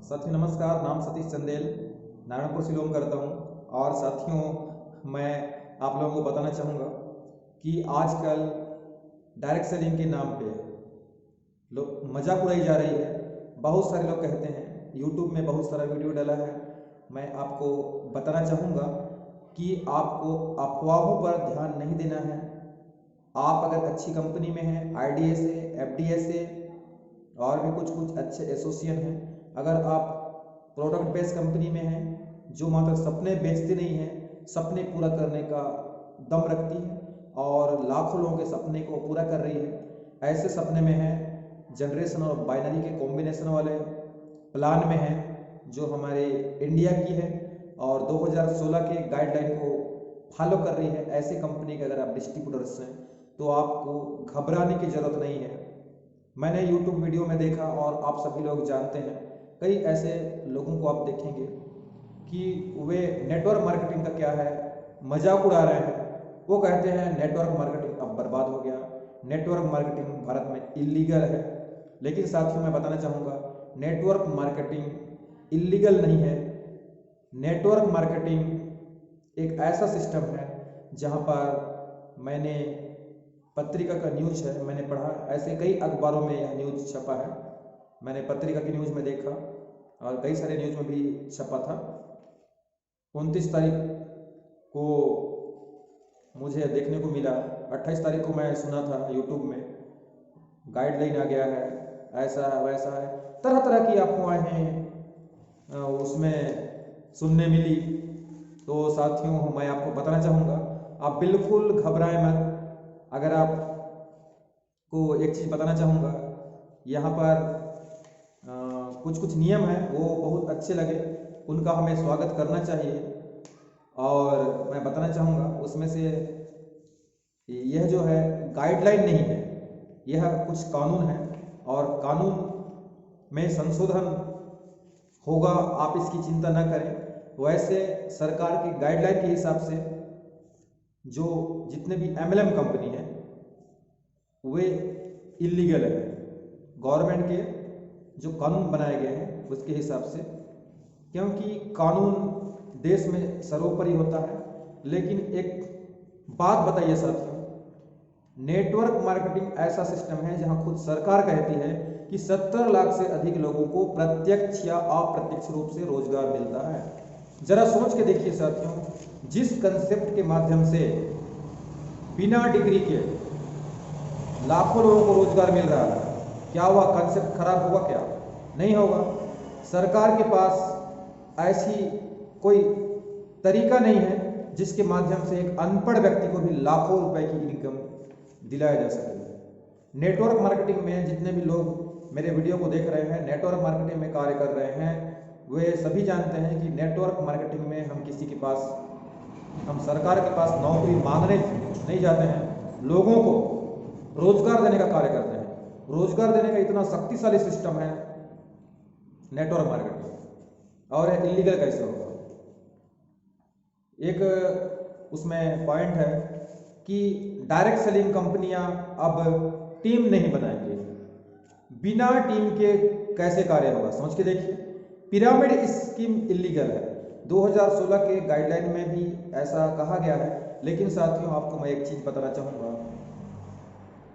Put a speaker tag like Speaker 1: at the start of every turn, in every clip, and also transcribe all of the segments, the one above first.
Speaker 1: साथियों नमस्कार। नाम सतीश चंदेल, नारायणपुर से बिलोंग करता हूँ। और साथियों, मैं आप लोगों को बताना चाहूँगा कि आजकल डायरेक्ट सेलिंग के नाम पे लोग मजाक उड़ाई जा रही है। बहुत सारे लोग कहते हैं, यूट्यूब में बहुत सारा वीडियो डाला है। मैं आपको बताना चाहूँगा कि आपको अफवाहों पर ध्यान नहीं देना है। आप अगर अच्छी कंपनी में हैं, IDS है, FDS है और भी कुछ कुछ अच्छे एसोसिएशन हैं, अगर आप प्रोडक्ट बेस्ड कंपनी में हैं जो मात्र सपने बेचते नहीं हैं, सपने पूरा करने का दम रखती है और लाखों लोगों के सपने को पूरा कर रही है, ऐसे सपने में है जनरेशन और बाइनरी के कॉम्बिनेशन वाले प्लान में है जो हमारे इंडिया की है और 2016 के गाइडलाइन को फॉलो कर रही है। ऐसे कंपनी के अगर आप डिस्ट्रीब्यूटर्स हैं तो आपको घबराने की ज़रूरत नहीं है। मैंने YouTube वीडियो में देखा और आप सभी लोग जानते हैं, कई ऐसे लोगों को आप देखेंगे कि वे नेटवर्क मार्केटिंग का क्या है मजाक उड़ा रहे हैं। वो कहते हैं नेटवर्क मार्केटिंग अब बर्बाद हो गया, नेटवर्क मार्केटिंग भारत में इलीगल है। लेकिन साथियों, मैं बताना चाहूँगा, नेटवर्क मार्केटिंग इलीगल नहीं है। नेटवर्क मार्केटिंग एक ऐसा सिस्टम है जहाँ पर मैंने पत्रिका का न्यूज़ है, मैंने पढ़ा, ऐसे कई अखबारों में यह न्यूज़ छपा है। मैंने पत्रिका की न्यूज़ में देखा और कई सारे न्यूज़ में भी छपा था। 29 तारीख को मुझे देखने को मिला, 28 तारीख को मैं सुना था यूट्यूब में गाइडलाइन आ गया है, ऐसा है वैसा है, तरह तरह की अफवाहें उसमें सुनने मिली। तो साथियों, मैं आपको बताना चाहूँगा, आप बिल्कुल घबराएं मत। अगर आप को एक चीज़ बताना चाहूँगा, यहाँ पर कुछ कुछ नियम हैं, वो बहुत अच्छे लगे, उनका हमें स्वागत करना चाहिए। और मैं बताना चाहूँगा उसमें से यह जो है गाइडलाइन नहीं है, यह कुछ कानून है और कानून में संशोधन होगा, आप इसकी चिंता न करें। वैसे सरकार की गाइडलाइन के हिसाब से जो जितने भी MLM कंपनी हैं वे इलीगल है। गवर्नमेंट के जो कानून बनाए गए हैं उसके हिसाब से, क्योंकि कानून देश में सर्वोपरि होता है। लेकिन एक बात बताइए साथियों, नेटवर्क मार्केटिंग ऐसा सिस्टम है जहां खुद सरकार कहती है कि 70 लाख से अधिक लोगों को प्रत्यक्ष या अप्रत्यक्ष रूप से रोजगार मिलता है। जरा सोच के देखिए साथियों, जिस कंसेप्ट के माध्यम से बिना डिग्री के लाखों लोगों को रोजगार मिल रहा है, क्या वह कंसेप्ट खराब होगा? क्या नहीं होगा। सरकार के पास ऐसी कोई तरीका नहीं है जिसके माध्यम से एक अनपढ़ व्यक्ति को भी लाखों रुपए की इनकम दिलाया जा सके। नेटवर्क मार्केटिंग में जितने भी लोग मेरे वीडियो को देख रहे हैं, नेटवर्क मार्केटिंग में कार्य कर रहे हैं, वे सभी जानते हैं कि नेटवर्क मार्केटिंग में हम किसी के पास, हम सरकार के पास नौकरी मांगने नहीं जाते हैं, लोगों को रोजगार देने का कार्य करते हैं। रोजगार देने का इतना शक्तिशाली सिस्टम है नेटवर्क मार्केटिंग, और यह इलीगल कैसे होगा? एक उसमें पॉइंट है कि डायरेक्ट सेलिंग कंपनियां अब टीम नहीं बनाएंगे। बिना टीम के कैसे कार्य होगा? समझ के देखिए, पिरामिड स्कीम इलीगल है। 2016 के गाइडलाइन में भी ऐसा कहा गया है। लेकिन साथियों, आपको मैं एक चीज बताना चाहूँगा,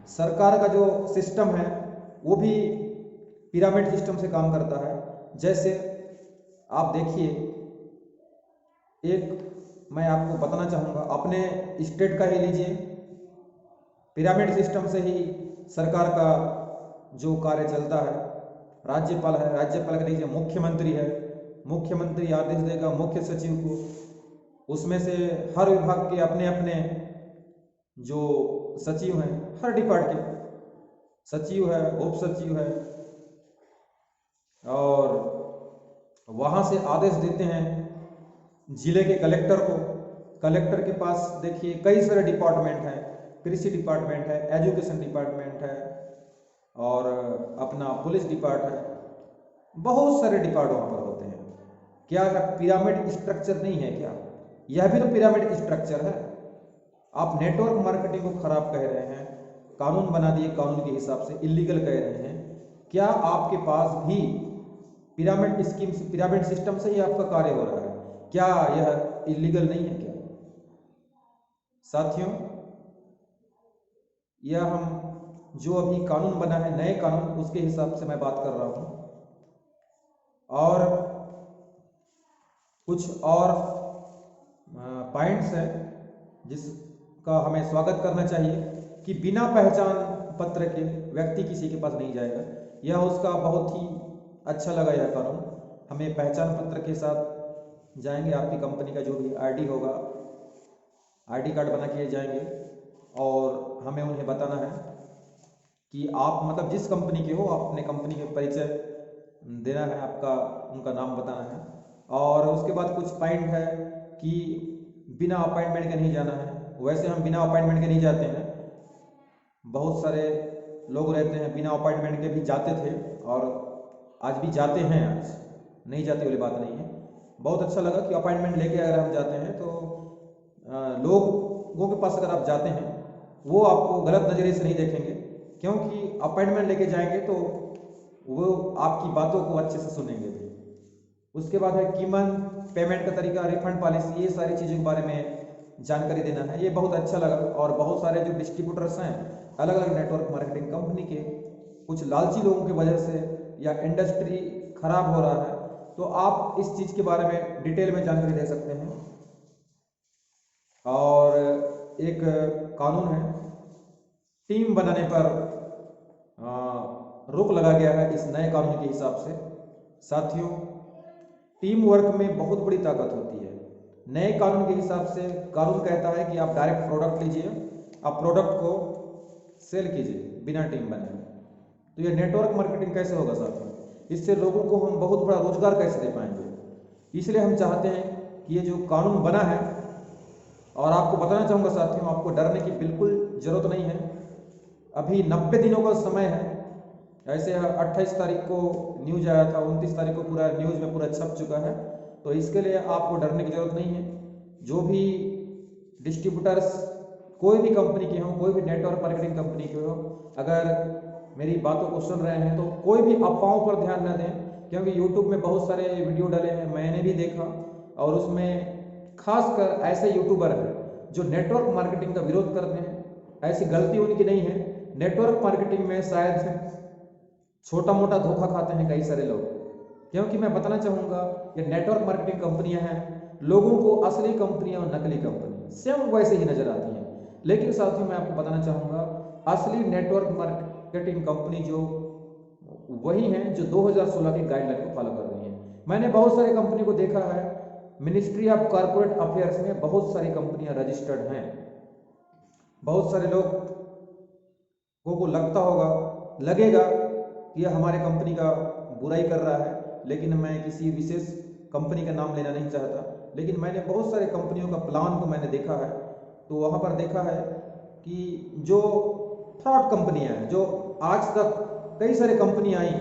Speaker 1: सरकार का जो सिस्टम है वो भी पिरामिड सिस्टम से काम करता है। जैसे आप देखिए, एक मैं आपको बताना चाहूँगा, अपने स्टेट का ही लीजिए, पिरामिड सिस्टम से ही सरकार का जो कार्य चलता है। राज्यपाल है, राज्यपाल का लीजिए, मुख्यमंत्री है, मुख्यमंत्री आदेश देगा मुख्य सचिव को, उसमें से हर विभाग के अपने अपने जो सचिव हैं, हर डिपार्टमेंट के सचिव है, उप सचिव है, और वहाँ से आदेश देते हैं जिले के कलेक्टर को। कलेक्टर के पास देखिए कई सारे डिपार्टमेंट हैं, कृषि डिपार्टमेंट है, एजुकेशन डिपार्टमेंट है और अपना पुलिस डिपार्टमेंट है, बहुत सारे डिपार्ट वहाँ पर होते हैं। क्या पिरामिड स्ट्रक्चर नहीं है क्या? यह भी तो पिरामिड स्ट्रक्चर है। आप नेटवर्क मार्केटिंग को खराब कह रहे हैं, कानून बना दिए, कानून के हिसाब से इलीगल कह रहे हैं। क्या आपके पास भी पिरामिड स्कीम से, पिरामिड सिस्टम से ही आपका कार्य हो रहा है। क्या यह इलीगल नहीं है क्या? साथियों, यह हम जो अभी कानून बना है, नए कानून, उसके हिसाब से मैं बात कर रहा हूँ। और कुछ और पॉइंट्स है जिसका हमें स्वागत करना चाहिए कि बिना पहचान पत्र के व्यक्ति किसी के पास नहीं जाएगा। यह उसका बहुत ही अच्छा लगा यह कानून। हमें पहचान पत्र के साथ जाएंगे, आपकी कंपनी का जो भी आईडी होगा, आईडी कार्ड बना के जाएंगे और हमें उन्हें बताना है कि आप मतलब जिस कंपनी के हो, आप अपने कंपनी के परिचय देना है, आपका उनका नाम बताना है। और उसके बाद कुछ पॉइंट है कि बिना अपॉइंटमेंट के नहीं जाना है। वैसे हम बिना अपॉइंटमेंट के नहीं जाते हैं, बहुत सारे लोग रहते हैं बिना अपॉइंटमेंट के भी जाते थे और आज भी जाते हैं, आज नहीं जाते वाली बात नहीं है। बहुत अच्छा लगा कि अपॉइंटमेंट लेके अगर हम जाते हैं तो लोगों के पास अगर आप जाते हैं वो आपको गलत नज़रिए से नहीं देखेंगे, क्योंकि अपॉइंटमेंट लेके जाएंगे तो वो आपकी बातों को अच्छे से सुनेंगे भी। उसके बाद है कीमत, पेमेंट का तरीका, रिफंड पॉलिसी, ये सारी चीज़ों के बारे में जानकारी देना है। ये बहुत अच्छा लगा। और बहुत सारे जो डिस्ट्रीब्यूटर्स हैं अलग अलग नेटवर्क मार्केटिंग कंपनी के, कुछ लालची लोगों की वजह से या इंडस्ट्री खराब हो रहा है, तो आप इस चीज़ के बारे में डिटेल में जानकारी दे सकते हैं। और एक कानून है, टीम बनाने पर रोक लगा गया है इस नए कानून के हिसाब से। साथियों, टीम वर्क में बहुत बड़ी ताकत होती है। नए कानून के हिसाब से कानून कहता है कि आप डायरेक्ट प्रोडक्ट लीजिए, आप प्रोडक्ट को सेल कीजिए बिना टीम बने। तो ये नेटवर्क मार्केटिंग कैसे होगा साथियों? इससे लोगों को हम बहुत बड़ा रोजगार कैसे दे पाएंगे? इसलिए हम चाहते हैं कि ये जो कानून बना है, और आपको बताना चाहूँगा साथियों, आपको डरने की बिल्कुल ज़रूरत नहीं है। अभी 90 दिनों का समय है। ऐसे 28 तारीख को न्यूज आया था, 29 तारीख को पूरा न्यूज में पूरा छप चुका है। तो इसके लिए आपको डरने की ज़रूरत नहीं है। जो भी डिस्ट्रीब्यूटर्स कोई भी कंपनी के हों, कोई भी नेटवर्क मार्केटिंग कंपनी के हो, अगर मेरी बातों को सुन रहे हैं तो कोई भी अफवाहों पर ध्यान न दें, क्योंकि यूट्यूब में बहुत सारे वीडियो डाले हैं, मैंने भी देखा, और उसमें खासकर ऐसे यूट्यूबर हैं जो नेटवर्क मार्केटिंग का विरोध करते हैं। ऐसी गलती उनकी नहीं है। नेटवर्क मार्केटिंग में शायद छोटा मोटा धोखा खाते हैं कई सारे लोग, क्योंकि मैं बताना चाहूँगा ये नेटवर्क मार्केटिंग कंपनियां हैं, लोगों को असली कंपनियां और नकली कंपनी सेम वैसे ही नजर आती हैं। लेकिन साथियों, मैं आपको बताना चाहूँगा असली नेटवर्क मार्केटिंग कंपनी जो वही हैं जो 2016 की गाइडलाइन को फॉलो कर रही हैं। मैंने बहुत सारी कंपनी को देखा है, मिनिस्ट्री ऑफ कॉर्पोरेट अफेयर्स में बहुत सारी कंपनियां रजिस्टर्ड हैं। बहुत सारे लोगों को लगता होगा, लगेगा कि यह हमारे कंपनी का बुराई कर रहा है, लेकिन मैं किसी विशेष कंपनी का नाम लेना नहीं चाहता। लेकिन मैंने बहुत सारे कंपनियों का प्लान को मैंने देखा है, तो वहाँ पर देखा है कि जो फ्रॉड कंपनियाँ हैं, जो आज तक कई सारी कंपनी आई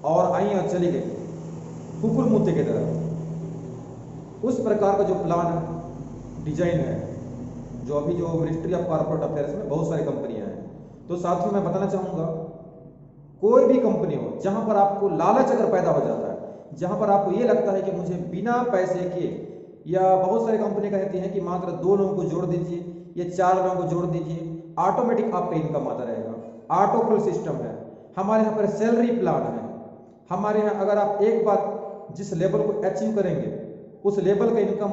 Speaker 1: और चली गई कुकुर मुत्ते की तरह, उस प्रकार का जो प्लान डिजाइन है, जो अभी जो मिनिस्ट्री ऑफ कॉर्पोरेट अफेयर्स में बहुत सारी कंपनियां हैं। तो साथियों, मैं बताना चाहूँगा कोई भी कंपनी हो जहां पर आपको लालच अगर पैदा हो जाता है, जहां पर आपको ये लगता है कि मुझे बिना पैसे के, या बहुत सारी कंपनी कहती हैं कि मात्र 2 लोगों को जोड़ दीजिए या 4 लोगों को जोड़ दीजिए, ऑटोमेटिक आपका इनकम आता रहेगा। ऑटो फिल सिस्टम है, हमारे यहाँ पर सैलरी प्लान है। हमारे यहाँ अगर आप एक बार जिस लेवल को अचीव करेंगे, उस लेवल का इनकम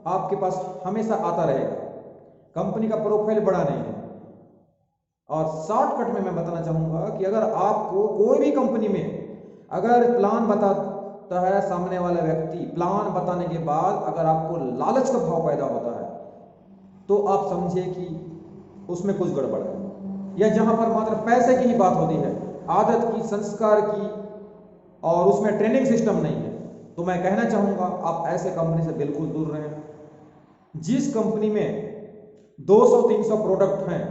Speaker 1: आपके पास हमेशा आता रहेगा। कंपनी का प्रोफाइल बड़ा नहीं है। और शॉर्टकट में मैं बताना चाहूँगा कि अगर आपको कोई भी कंपनी में अगर प्लान बताता है सामने वाला व्यक्ति, प्लान बताने के बाद अगर आपको लालच का भाव पैदा होता है, तो आप समझिए कि उसमें कुछ गड़बड़ है। या जहां पर मात्र पैसे की ही बात होती है, आदत की, संस्कार की, और उसमें ट्रेनिंग सिस्टम नहीं है, तो मैं कहना चाहूँगा आप ऐसे कंपनी से बिल्कुल दूर रहें। जिस कंपनी में 200-300 प्रोडक्ट हैं,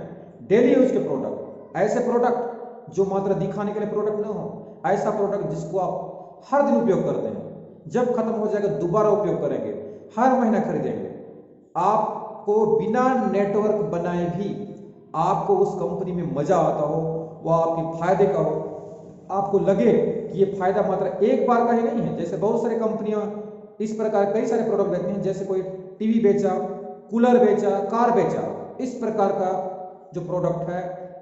Speaker 1: डेली यूज के प्रोडक्ट, ऐसे प्रोडक्ट जो मात्र दिखाने के लिए प्रोडक्ट ना हो, ऐसा प्रोडक्ट जिसको आप हर दिन उपयोग करते हैं, जब खत्म हो जाएगा दोबारा उपयोग करेंगे, हर महीना खरीदेंगे। आपको बिना नेटवर्क बनाए भी आपको उस कंपनी में मजा आता हो, वह आपके फायदे का हो, आपको लगे कि ये फायदा मात्र एक बार का ही नहीं है। जैसे बहुत सारी कंपनियां इस प्रकार कई सारे प्रोडक्ट देती हैं, जैसे कोई टीवी बेचा, कूलर बेचा, कार बेचा, इस प्रकार का जो प्रोडक्ट है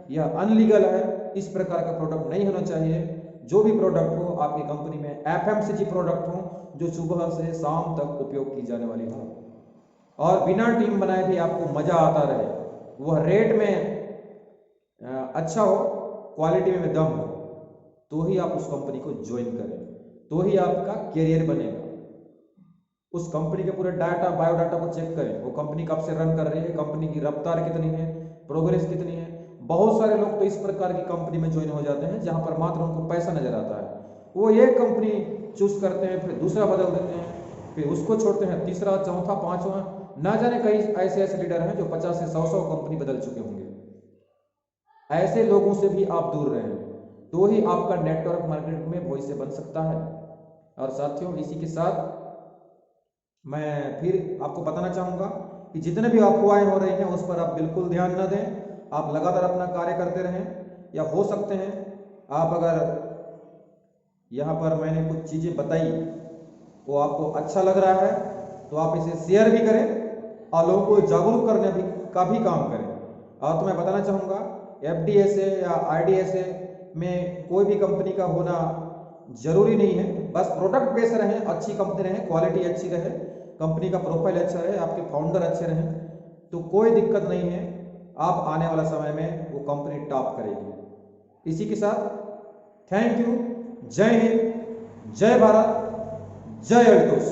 Speaker 1: यह अनलीगल है। इस प्रकार का प्रोडक्ट नहीं होना चाहिए। जो भी प्रोडक्ट हो आपकी कंपनी में एफएमसीजी प्रोडक्ट हो, जो सुबह से शाम तक उपयोग की जाने वाली हो और बिना टीम बनाए भी आपको मजा आता रहे, वह रेट में अच्छा हो, क्वालिटी में दम हो, तो ही आप उस कंपनी को ज्वाइन करें, तो ही आपका कैरियर बनेगा। उस कंपनी के पूरे डाटा, बायोडाटा को चेक करें, वो कंपनी कब से रन कर रही है, कंपनी की रफ्तार कितनी है, प्रोग्रेस कितनी है। बहुत सारे लोग तो इस प्रकार की कंपनी में ज्वाइन हो जाते हैं जहां पर मात्र उनको पैसा नजर आता है। वो एक कंपनी चूज करते हैं, फिर दूसरा बदल देते हैं, फिर उसको छोड़ते हैं, तीसरा, चौथा, पांचवा, ना जाने कई ऐसे ऐसे लीडर हैं जो 50 से 100 कंपनी बदल चुके होंगे। ऐसे लोगों से भी आप दूर रहें, तो ही आपका नेटवर्क मार्केट में भविष्य बन सकता है। और साथियों, इसी के साथ मैं फिर आपको बताना चाहूंगा कि जितने भी अफवाहें हो रही हैं उस पर आप बिल्कुल ध्यान न दें। आप लगातार अपना कार्य करते रहें, या हो सकते हैं आप अगर यहाँ पर मैंने कुछ चीज़ें बताई वो आपको अच्छा लग रहा है तो आप इसे शेयर भी करें और लोगों को जागरूक करने का भी काम करें। और तो मैं बताना चाहूँगा, एफडीएसए या आईडीएसए में कोई भी कंपनी का होना जरूरी नहीं है। बस प्रोडक्ट बेस रहे, अच्छी कंपनी रहे, क्वालिटी अच्छी रहे, कंपनी का प्रोफाइल अच्छा रहे, आपके फाउंडर अच्छे रहें, तो कोई दिक्कत नहीं है। आप आने वाला समय में वो कंपनी टॉप करेगी। इसी के साथ थैंक यू। जय हिंद, जय भारत, जय अल्टोस।